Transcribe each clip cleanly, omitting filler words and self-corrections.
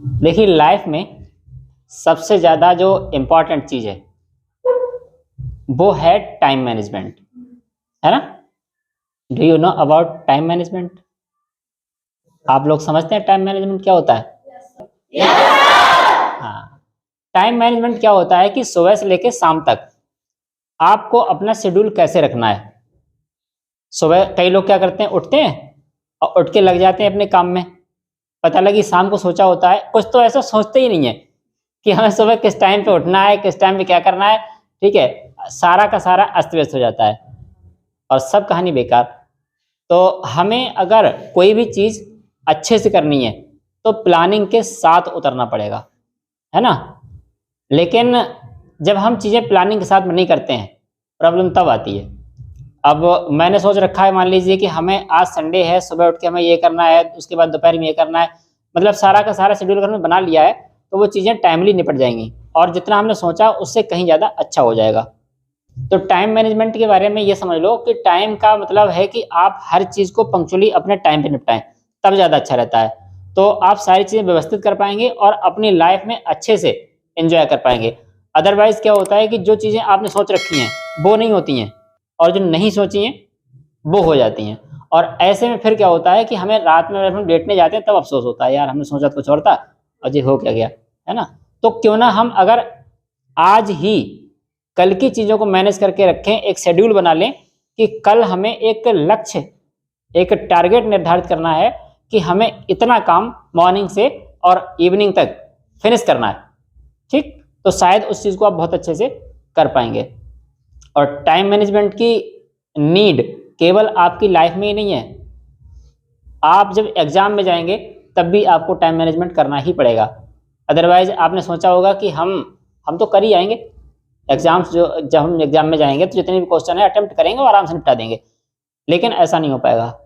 देखिए, लाइफ में सबसे ज़्यादा जो इम्पोर्टेंट चीज़ है वो है टाइम मैनेजमेंट, है ना। Do you know about time management? आप लोग समझते हैं टाइम मैनेजमेंट क्या होता है? हाँ, टाइम मैनेजमेंट क्या होता है कि सुबह से लेकर शाम तक आपको अपना शेड्यूल कैसे रखना है। सुबह कई लोग क्या करते हैं, उठते हैं और उठ के लग जाते हैं अपने काम में। पता लगी शाम को सोचा होता है, कुछ तो ऐसा सोचते ही नहीं है कि हमें सुबह किस टाइम पे उठना है, किस टाइम पे क्या करना है। ठीक है, सारा का सारा अस्त व्यस्त हो जाता है और सब कहानी बेकार। तो हमें अगर कोई भी चीज़ अच्छे से करनी है तो प्लानिंग के साथ उतरना पड़ेगा, है ना। लेकिन जब हम चीज़ें प्लानिंग के साथ में नहीं करते हैं, प्रॉब्लम तब आती है। अब मैंने सोच रखा है, मान लीजिए कि हमें आज संडे है, सुबह उठ के हमें ये करना है, उसके बाद दोपहर में ये करना है, मतलब सारा का सारा शेड्यूल अगर हमने बना लिया है तो वो चीज़ें टाइमली निपट जाएंगी और जितना हमने सोचा उससे कहीं ज़्यादा अच्छा हो जाएगा। तो टाइम मैनेजमेंट के बारे में ये समझ लो कि टाइम का मतलब है कि आप हर चीज़ को पंक्चुअली अपने टाइम पे निपटाएं, तब ज़्यादा अच्छा रहता है। तो आप सारी चीज़ें व्यवस्थित कर पाएंगे और अपनी लाइफ में अच्छे से एंजॉय कर पाएंगे। अदरवाइज क्या होता है कि जो चीज़ें आपने सोच रखी हैं वो नहीं होती हैं और जो नहीं सोची हैं वो हो जाती हैं। और ऐसे में फिर क्या होता है कि हमें रात में जब हम लेटने जाते हैं तब अफसोस होता है, यार हमने सोचा कुछ और था और ये हो क्या गया, है ना। तो क्यों ना हम अगर आज ही कल की चीज़ों को मैनेज करके रखें, एक शेड्यूल बना लें कि कल हमें एक लक्ष्य, एक टारगेट निर्धारित करना है कि हमें इतना काम मॉर्निंग से और इवनिंग तक फिनिश करना है। ठीक, तो शायद उस चीज़ को आप बहुत अच्छे से कर पाएंगे। और टाइम मैनेजमेंट की नीड केवल आपकी लाइफ में ही नहीं है, आप जब एग्ज़ाम में जाएंगे तब भी आपको टाइम मैनेजमेंट करना ही पड़ेगा। अदरवाइज आपने सोचा होगा कि हम तो कर ही आएंगे एग्जाम्स, जो जब हम एग्जाम में जाएंगे तो जितने भी क्वेश्चन है अटेम्प्ट करेंगे और आराम से निपटा देंगे, लेकिन ऐसा नहीं हो पाएगा।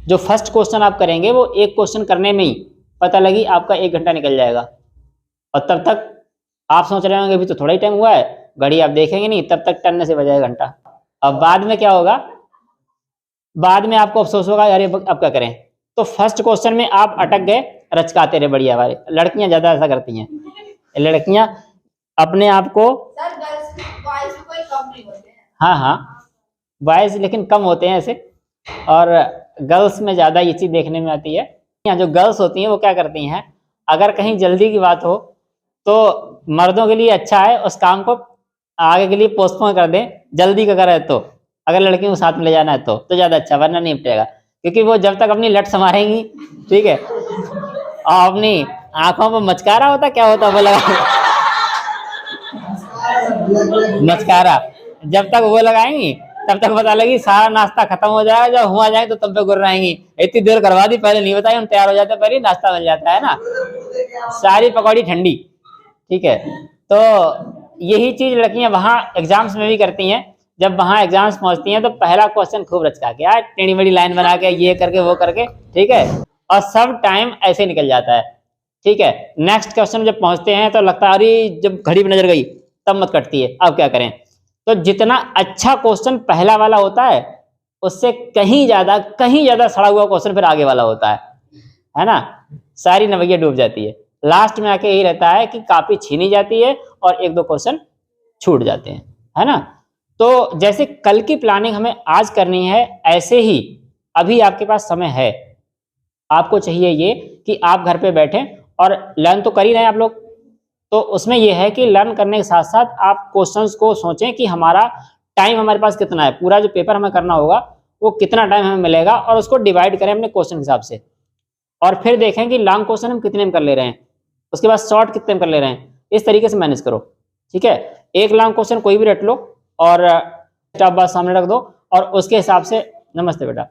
जो फर्स्ट क्वेश्चन आप करेंगे वो एक क्वेश्चन करने में ही पता लगी आपका 1 घंटा निकल जाएगा और तब तक आप सोच रहे होंगे अभी तो थोड़ा ही टाइम हुआ है, घड़ी आप देखेंगे नहीं, तब तक टनने से बजाएगा घंटा। अब बाद में क्या होगा, बाद में आपको अफसोस होगा अरे अब क्या करें। तो फर्स्ट क्वेश्चन में आप अटक गए, रचकाते रहे बढ़िया वाले। लड़कियां ज्यादा ऐसा करती हैं, लड़कियां अपने आप को, हाँ हाँ बॉयज लेकिन कम होते हैं ऐसे, और गर्ल्स में ज़्यादा ये चीज़ देखने में आती है। यहाँ जो गर्ल्स होती हैं वो क्या करती हैं, अगर कहीं जल्दी की बात हो तो मर्दों के लिए अच्छा है उस काम को आगे के लिए पोस्टपोन कर दें, जल्दी का करे तो, अगर लड़कियों को साथ में ले जाना है तो ज़्यादा अच्छा, वरना नहीं निपटेगा। क्योंकि वो जब तक अपनी लट संभालेंगी, ठीक है, और अपनी आंखों पर मचकारा होता क्या होता वो लगा मचकारा, जब तक वो लगाएंगी तब तक पता लगी सारा नाश्ता खत्म हो जाएगा, जब हुआ जाए तो तब पे गुर्राएंगी, इतनी देर करवा दी पहले नहीं बताई, हम तैयार हो जाते पहले ही नाश्ता बन जाता है ना, सारी पकौड़ी ठंडी। ठीक है, तो यही चीज लड़कियां वहां एग्जाम्स में भी करती हैं। जब वहां एग्जाम्स पहुंचती हैं तो पहला क्वेश्चन खूब रचका के यार टेढ़ी मेढ़ी लाइन बना के ये करके वो करके, ठीक है, और सब टाइम ऐसे निकल जाता है। ठीक है, नेक्स्ट क्वेश्चन जब पहुंचते हैं तो लगता है अरे जब घड़ी में नजर गई तब मत कटती है, अब क्या करें। तो जितना अच्छा क्वेश्चन पहला वाला होता है उससे कहीं ज्यादा सड़ा हुआ क्वेश्चन फिर आगे वाला होता है ना। सारी नवैया डूब जाती है, लास्ट में आके यही रहता है कि कॉपी छीनी जाती है और 1-2 क्वेश्चन छूट जाते हैं, है ना। तो जैसे कल की प्लानिंग हमें आज करनी है, ऐसे ही अभी आपके पास समय है, आपको चाहिए ये कि आप घर पे बैठें और लर्न तो कर ही रहे हैं आप लोग। तो उसमें यह है कि लर्न करने के साथ साथ आप क्वेश्चंस को सोचें कि हमारा टाइम हमारे पास कितना है, पूरा जो पेपर हमें करना होगा वो कितना टाइम हमें मिलेगा, और उसको डिवाइड करें अपने क्वेश्चन के हिसाब से। और फिर देखें कि लॉन्ग क्वेश्चन हम कितने में कर ले रहे हैं, उसके बाद शॉर्ट कितने में कर ले रहे हैं, इस तरीके से मैनेज करो। ठीक है, एक लॉन्ग क्वेश्चन कोई भी रट लो और स्टॉप बात सामने रख दो और उसके हिसाब से, नमस्ते बेटा,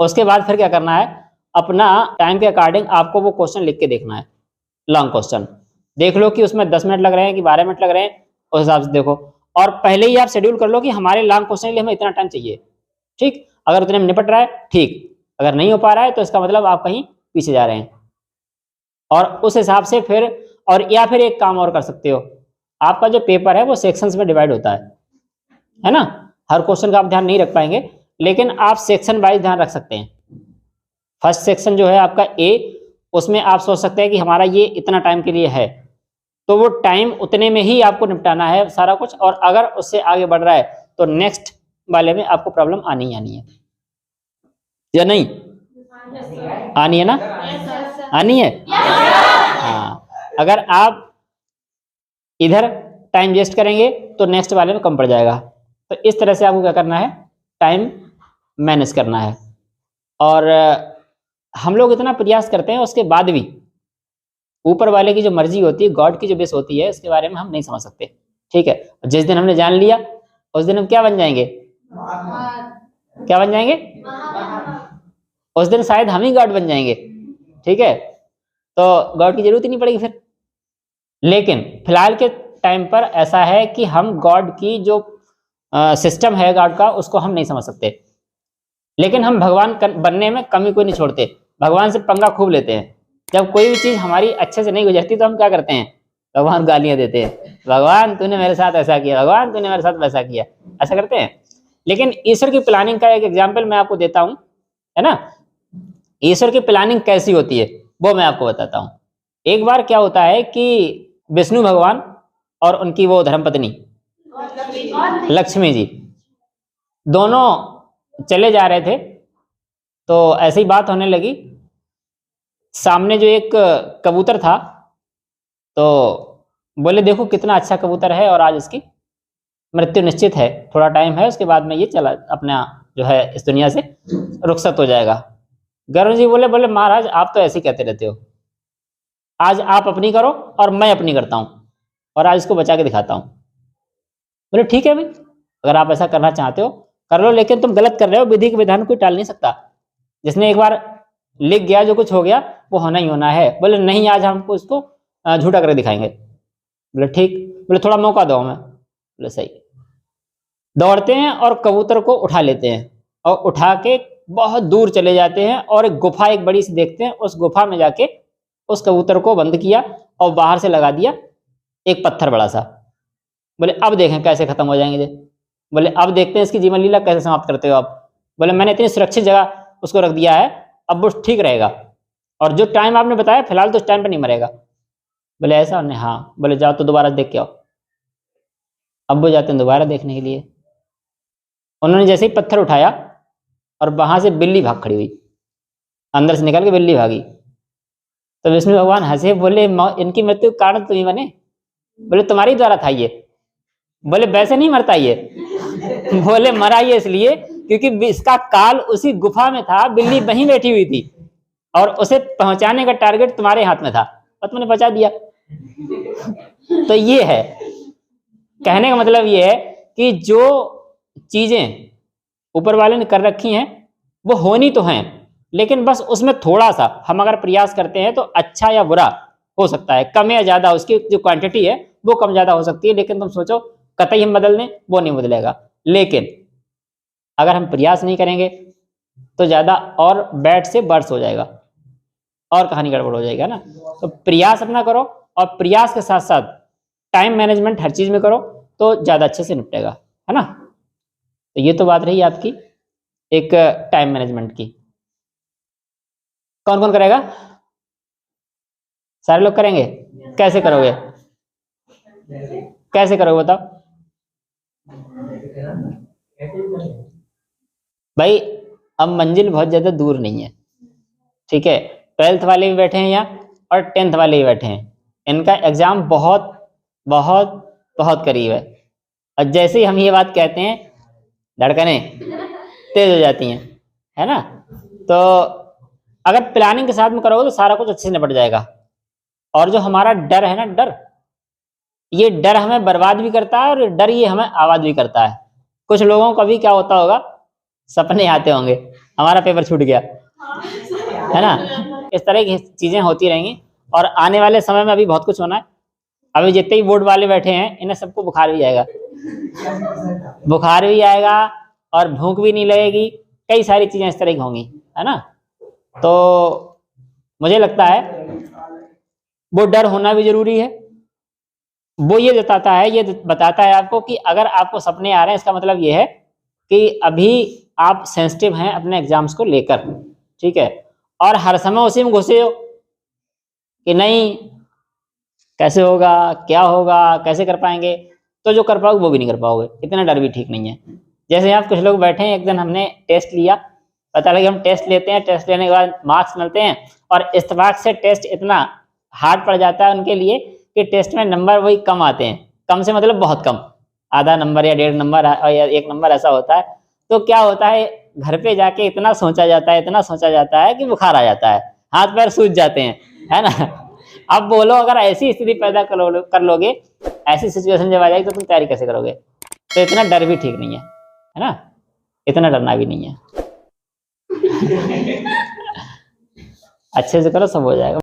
उसके बाद फिर क्या करना है, अपना टाइम के अकॉर्डिंग आपको वो क्वेश्चन लिख के देखना है। लॉन्ग क्वेश्चन देख लो कि उसमें 10 मिनट लग रहे हैं कि 12 मिनट लग रहे हैं, उस हिसाब से देखो। और पहले ही आप शेड्यूल कर लो कि हमारे लॉन्ग क्वेश्चन के लिए हमें इतना टाइम चाहिए। ठीक, अगर उतने में निपट रहा है ठीक, अगर नहीं हो पा रहा है तो इसका मतलब आप कहीं पीछे जा रहे हैं। और उस हिसाब से फिर, और या फिर एक काम और कर सकते हो, आपका जो पेपर है वो सेक्शंस में डिवाइड होता है ना। हर क्वेश्चन का आप ध्यान नहीं रख पाएंगे, लेकिन आप सेक्शन वाइज ध्यान रख सकते हैं। फर्स्ट सेक्शन जो है आपका ए, उसमें आप सोच सकते हैं कि हमारा ये इतना टाइम के लिए है, तो वो टाइम उतने में ही आपको निपटाना है सारा कुछ, और अगर उससे आगे बढ़ रहा है तो नेक्स्ट वाले में आपको प्रॉब्लम आनी ही आनी है, या नहीं आनी है ना? आनी है। हाँ, अगर आप इधर टाइम वेस्ट करेंगे तो नेक्स्ट वाले में कम पड़ जाएगा। तो इस तरह से आपको क्या करना है, टाइम मैनेज करना है। और हम लोग इतना प्रयास करते हैं, उसके बाद भी ऊपर वाले की जो मर्जी होती है, गॉड की जो विश होती है, इसके बारे में हम नहीं समझ सकते। ठीक है, जिस दिन हमने जान लिया उस दिन हम क्या बन जाएंगे, क्या बन जाएंगे, उस दिन शायद हम ही गॉड बन जाएंगे। ठीक है, तो गॉड की जरूरत ही नहीं पड़ेगी फिर। लेकिन फिलहाल के टाइम पर ऐसा है कि हम गॉड की जो सिस्टम है गॉड का, उसको हम नहीं समझ सकते, लेकिन हम भगवान बनने में कमी कोई नहीं छोड़ते, भगवान से पंगा खूब लेते हैं। जब कोई भी चीज हमारी अच्छे से नहीं गुजरती तो हम क्या करते हैं, भगवान गालियां देते हैं, भगवान तूने मेरे साथ ऐसा किया, भगवान तूने मेरे साथ वैसा किया, ऐसा करते हैं। लेकिन ईश्वर की प्लानिंग का एक एग्जाम्पल मैं आपको देता हूं, है ना। ईश्वर की प्लानिंग कैसी होती है वो मैं आपको बताता हूं। एक बार क्या होता है कि विष्णु भगवान और उनकी वो धर्मपत्नी लक्ष्मी जी दोनों चले जा रहे थे, तो ऐसी बात होने लगी, सामने जो एक कबूतर था तो बोले देखो कितना अच्छा कबूतर है, और आज इसकी मृत्यु निश्चित है, थोड़ा टाइम है, उसके बाद में ये चला अपना जो है इस दुनिया से रुखसत हो जाएगा। गरुड़ जी बोले बोले महाराज आप तो ऐसे ही कहते रहते हो, आज आप अपनी करो और मैं अपनी करता हूँ, और आज इसको बचा के दिखाता हूँ। बोले ठीक है भाई, अगर आप ऐसा करना चाहते हो कर लो, लेकिन तुम गलत कर रहे हो, विधि के विधान कोई टाल नहीं सकता, जिसने एक बार लिख गया जो कुछ हो गया वो होना ही होना है। बोले नहीं, आज हमको इसको झूठा करके दिखाएंगे। बोले ठीक, बोले थोड़ा मौका दो हमें। बोले सही। दौड़ते हैं और कबूतर को उठा लेते हैं, और उठा के बहुत दूर चले जाते हैं, और एक गुफा एक बड़ी सी देखते हैं, उस गुफा में जाके उस कबूतर को बंद किया और बाहर से लगा दिया एक पत्थर बड़ा सा। बोले अब देखें कैसे खत्म हो जाएंगे। बोले अब देखते हैं इसकी जीवन लीला कैसे समाप्त करते हो आप। बोले मैंने इतनी सुरक्षित जगह उसको रख दिया है, अब वो ठीक रहेगा, और जो टाइम आपने बताया फिलहाल तो उस टाइम पर नहीं मरेगा। बोले ऐसा, उन्हें हाँ। बोले जाओ तो दोबारा देख के आओ। अब वो जाते हैं दोबारा देखने के लिए। उन्होंने जैसे ही पत्थर उठाया और वहां से बिल्ली भाग खड़ी हुई, अंदर से निकल के बिल्ली भागी। तो विष्णु भगवान हंसे, बोले इनकी मृत्यु का कारण तुम ही बने। बोले तुम्हारी द्वारा था ये। बोले वैसे नहीं मरता ये। बोले मरा ये इसलिए क्योंकि इसका काल उसी गुफा में था, बिल्ली वहीं बैठी हुई थी, और उसे पहुंचाने का टारगेट तुम्हारे हाथ में था और तुमने बचा दिया। तो ये है, कहने का मतलब ये है कि जो चीजें ऊपर वाले ने कर रखी हैं वो होनी तो हैं, लेकिन बस उसमें थोड़ा सा हम अगर प्रयास करते हैं तो अच्छा या बुरा हो सकता है, कम या ज्यादा उसकी जो क्वांटिटी है वो कम ज्यादा हो सकती है। लेकिन तुम सोचो कतई हम बदल दें, वो नहीं बदलेगा। लेकिन अगर हम प्रयास नहीं करेंगे तो ज्यादा और बैड से वर्स हो जाएगा और कहानी गड़बड़ हो जाएगा ना। तो प्रयास अपना करो, और प्रयास के साथ साथ टाइम मैनेजमेंट हर चीज में करो तो ज्यादा अच्छे से निपटेगा, है ना। तो ये तो बात रही आपकी एक टाइम मैनेजमेंट की। कौन कौन करेगा? सारे लोग करेंगे? कैसे करोगे, कैसे करोगे बताओ भाई। अब मंजिल बहुत ज्यादा दूर नहीं है, ठीक है। 12th वाले भी बैठे हैं यहाँ और 10th वाले भी बैठे हैं, इनका एग्जाम बहुत बहुत बहुत करीब है, और जैसे ही हम ये बात कहते हैं धड़कनें तेज हो जाती हैं, है ना। तो अगर प्लानिंग के साथ में करोगे तो सारा कुछ अच्छे से निपट जाएगा। और जो हमारा डर है ना, डर, ये डर हमें बर्बाद भी करता है और डर ये हमें आबाद भी करता है। कुछ लोगों को भी क्या होता होगा, सपने आते होंगे हमारा पेपर छूट गया, है ना। इस तरह की चीजें होती रहेंगी, और आने वाले समय में अभी बहुत कुछ होना है। अभी जितने ही बोर्ड वाले बैठे हैं इन्हें सबको बुखार भी आएगा, बुखार भी आएगा और भूख भी नहीं लगेगी, कई सारी चीजें इस तरह की होंगी, है ना। तो मुझे लगता है वो डर होना भी जरूरी है। वो ये बताता है, ये बताता है आपको कि अगर आपको सपने आ रहे हैं इसका मतलब ये है कि अभी आप सेंसिटिव हैं अपने एग्जाम्स को लेकर, ठीक है, और हर समय उसी में घुसे हो कि नहीं कैसे होगा, क्या होगा, कैसे कर पाएंगे, तो जो कर पाओगे वो भी नहीं कर पाओगे। इतना डर भी ठीक नहीं है। जैसे यहाँ कुछ लोग बैठे हैं, एक दिन हमने टेस्ट लिया, पता लगा हम टेस्ट लेते हैं, टेस्ट लेने के बाद मार्क्स मिलते हैं और इत्तेफाक से टेस्ट इतना हार्ड पड़ जाता है उनके लिए कि टेस्ट में नंबर वही कम आते हैं। कम से मतलब बहुत कम, आधा नंबर या 1.5 नंबर या 1 नंबर ऐसा होता है। तो क्या होता है, घर पे जाके इतना सोचा जाता है, इतना सोचा जाता है कि बुखार आ जाता है, हाथ पैर सूज जाते हैं, है ना। अब बोलो अगर ऐसी स्थिति पैदा कर लोगे, ऐसी सिचुएशन जब आ जाएगी तो तुम तैयारी कैसे करोगे। तो इतना डर भी ठीक नहीं है ना, इतना डरना भी नहीं है। अच्छे से करो, सब हो जाएगा।